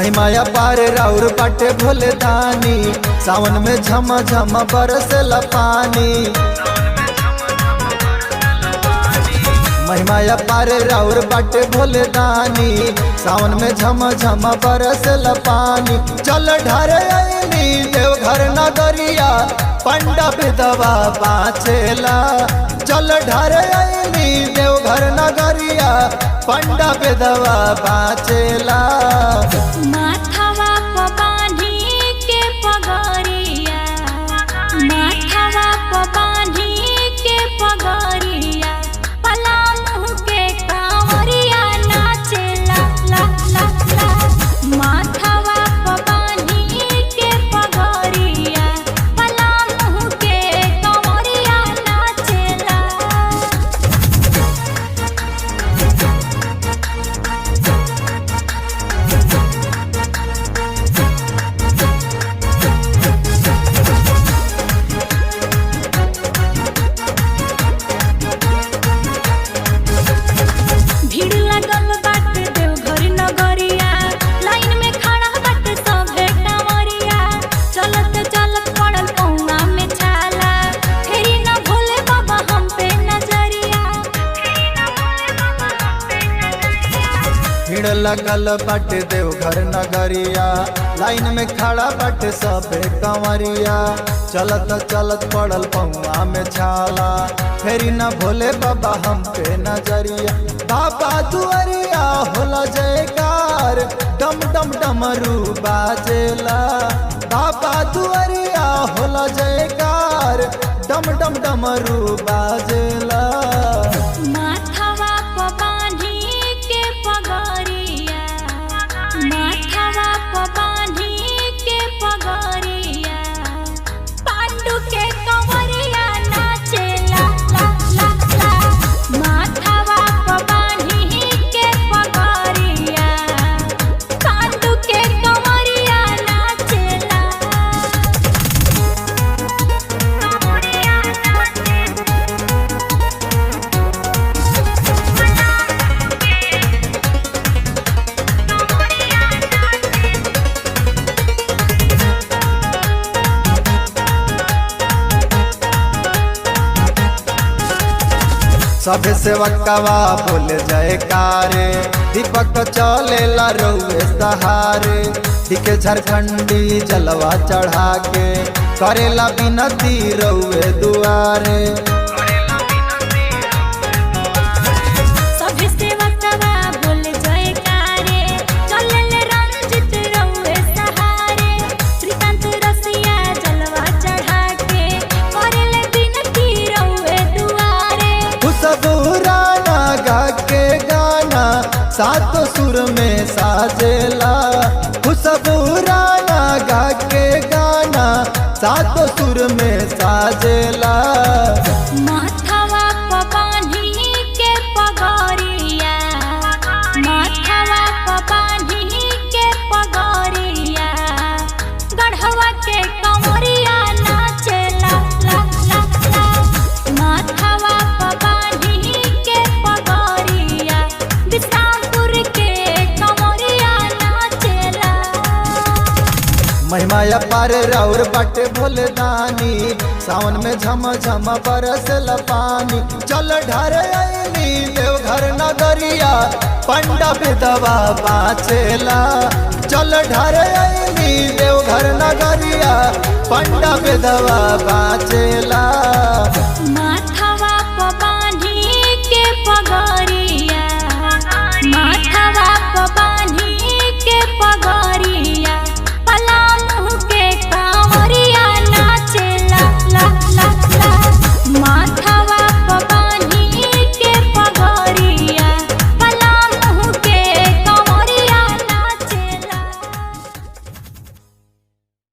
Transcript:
महिमाया पार राउर बाटे भोले दानी, सावन में झम झम बरसेला पानी। महिमाया पार राउर बाटे भोले दानी, सावन में झम झम बरसेला पानी। चल ढारे आईनी देवघर नगरिया, पंडा विधवा बाँचेला। चल ढारे आईनी देवघर नगरिया, पंडा विधवा बाँचेला। माथवा प बांधी के पगरिया, माथवा प बांधी के पगरिया, पलामू के कांवरिया नाचेला ला ला ला। माथवा प बांधी के पगरिया, पलामू के कांवरिया नाचेला। भीड़ लगल बाटे देवघर नगरिया, लाइन में खड़ा बाटे सभे कांवरिया। चलत चलत पड़ल पौना में छाला, फेरी न भोले बाबा हम पे नजरिया। भीड़ लगल बाटे देवघर नगरिया, लाइन में खड़ा बाटे सबे कंवरिया। चलत चलत पड़ल पौआ में छाला, फेरी न भोले बाबा हम पे नजरिया। बाबा दुआरिया होला जयकार, डम डम डमरू बाजेला। बाबा दुआरिया होला जयकार, डम डम डमरू बाजेला। माथवा प बांधी के पगरिया, माथवा प बांधी के पगरिया, पांडु के कंवरिया नाचेला ला ला ला। माथवा प बांधी के पगरिया, पांडु के कंवरिया नाचेला। कंवरिया सभे सेवकवा बोले जयकारे, दीपक चलेला रउए सहारे। दिखे झारखंडी जलवा चढ़ा के, करेला बिनती रउए दुआरे। सभे सेवकवा बोले जयकारे, चलल रंजित रउए सहारे। श्रीकांत रसिया जलवा चढ़ा के, करेले बिनती रउए दुआरे। खुशबू राना गा के गाना, सातों सुर में साजेला। खुशबू राना गा के गाना, सातों सुर में साजेला। माथवा प बांधी के पगरिया, माथवा प बांधी के पगरिया, गढ़वा के कंवरिया नाचेला ला ला ला। माथवा प बांधी के पगरिया, बिसापुर के कंवरिया नाचेला। महिमाया पार राउर बाटे भोले दानी, सावन में झम झम बरसेला पानी। चल ढारे आईनी देवघर नगरिया, पंडा विधवा बाँचेला। चल ढारे आईनी देवघर नगरिया, पंडा विधवा बाँचेला।